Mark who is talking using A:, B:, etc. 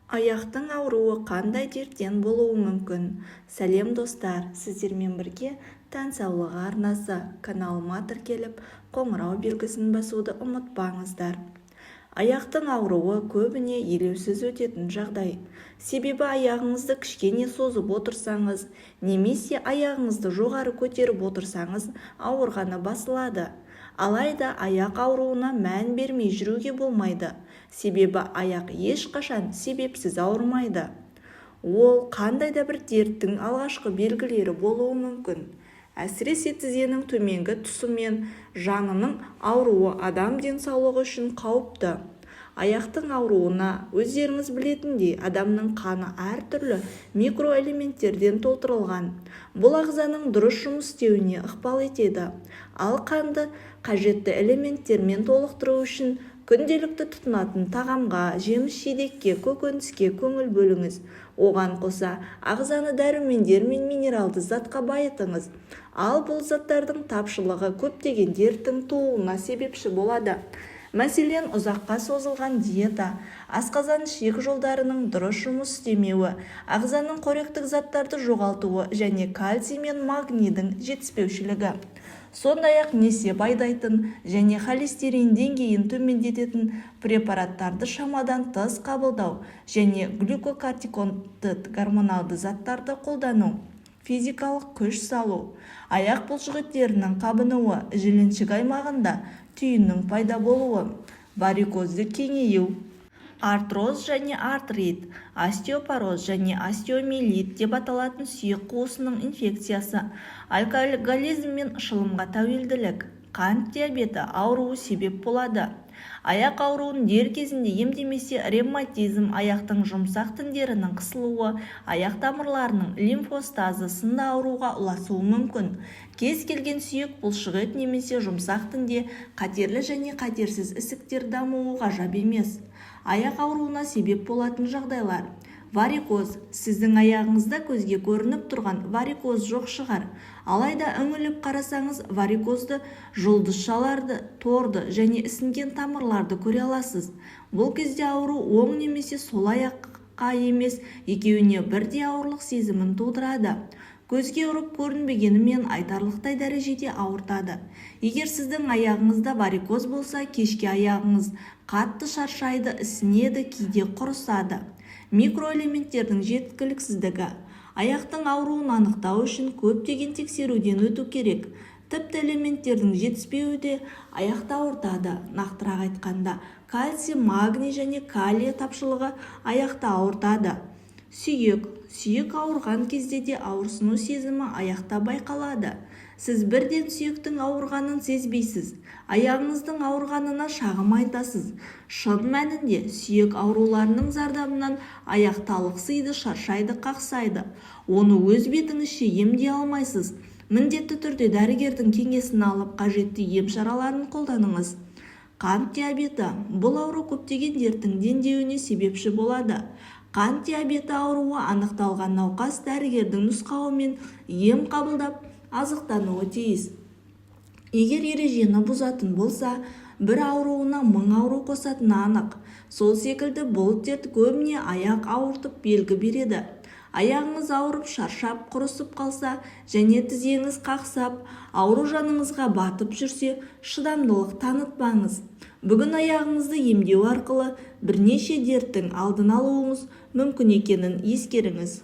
A: Аяқтың ауруы қандай дерттен болуы мүмкін? Сәлем достар, сіздермен бірге тән саулығы арнасы каналыма тіркеліп, қоңырау белгісін басуды ұмытпаңыздар. Аяқтың ауруы көбіне елеусіз өтетін жағдай. Себебі аяғыңызды кішкене созып отырсаңыз, немесе аяғыңызды жоғары көтеріп отырсаңыз, ауырғаны басылады. Алайда аяқ ауруына мән бермей жүруге болмайды. Себебі аяқ ешқашан себепсіз ауырмайды. Ол қандай да бір дерттің алғашқы белгілері болуы мүмкін. Әсіресе тізенің төменгі тұсы мен жанының ауруы адам денсаулығы үшін қауіпті. Аяқтың ауруына өздеріңіз білетіндей адамның қаны әртүрлі микроэлементтерден толтырылған. Бұл ағзаның дұрыс жұмыс істеуіне ықпал етеді. Ал қанды қажетті элементтермен толықтыру үшін күнделікті тұтынатын тағамға, жеміс-жидекке, көкөніске көңіл бөліңіз. Оған қоса ағзаны дәрумендер мен минералды затқа байытыңыз. Ал бұл заттардың тапшылығы көптеген дерттің тууына себепші болады. Мәселен, ұзаққа созылған диета, асқазан ішек жолдарының дұрыс жұмыс істемеуі, ағзаның қоректік заттарды жоғалтуы және кальций мен магнийдің жетіспеушілігі. Сондай-ақ несеп айдайтын және холестерин деңгейін төмендететін препараттарды шамадан тыс қабылдау және глюкокортикоидты гормоналды заттарды қолдану, физикалық күш салу, аяқ бұлшықеттерінің қабынуы, жіліншік аймағында түйіннің пайда болуы, варикозды кеңею, артроз және артрит, остеопороз және остеомиелит деп аталатын сүйек қуысының инфекциясы, алкоголизм мен шылымға тәуелділік, қант диабеті ауруы себеп болады. Аяқ ауруын дер кезінде емдемесе ревматизм, аяқтың жұмсақ тіндерінің қысылуы, аяқ тамырларының лимфостазы сынды ауруға ұласуы мүмкін. Кез келген сүйек бұлшықет немесе жұмсақ тінде қатерлі және қатерсіз ісіктер дамуы ғажап емес. Аяқ ауруына себеп болатын жағдайлар. Варикоз. Сіздің аяғыңызда көзге көрініп тұрған варикоз жоқ шығар. Алайда үңіліп қарасаңыз, варикозды, жұлдызшаларды, торды және ісінген тамырларды көре аласыз. Бұл кезде ауру оң немесе сол аяққа емес, екеуіне бірдей ауырлық сезімін тудырады. Көзге ұрып көрінбегенімен айтарлықтай дәрежеде ауыртады. Егер сіздің аяғыңызда варикоз болса, кешке аяғыңыз қатты шаршайды, ісінеді, кейде құрысады. Микроэлементтердің жеткіліксіздігі. Аяқтың ауруын анықтау үшін көптеген тексеруден өту керек. Тіпті элементтердің жетіспеуі де аяқты ауыртады. Нақтырақ айтқанда, кальций, магний және калий тапшылығы аяқты ауыртады. Сүйек ауырған кезде де ауырсыну сезімі аяқта байқалады. Сіз бірден сүйектің ауырғанын сезбейсіз. Аяғыңыздың ауырғанына шағым айтасыз. Шын мәнінде сүйек ауруларының зардабынан аяқ талықсиды, шаршайды, қақсайды. Оны өз бетіңізше емдей алмайсыз. Міндетті түрде дәрігердің кеңесін алып, қажетті ем шараларын қолданыңыз. Қант диабеті. Бұл ауру көптеген дерттің дендеуіне себепші болады. Қант диабеті ауруы анықталған науқас дәрігердің нұсқауымен ем қабылдап азықтануы тиіс. Егер ережені бұзатын болса, бір ауруына 1000 ауру қосатыны анық. Сол секілді бұл дерт көбіне аяқ ауыртып белгі береді. Аяғыңыз ауырып, шаршап, құрысып қалса және тізеңіз қақсап, ауру жаныңызға батып жүрсе, шыдамдылық танытпаңыз. Бүгін аяғыңызды емдеу арқылы бірнеше дерттің алдын алуыңыз мүмкін екенін ескеріңіз.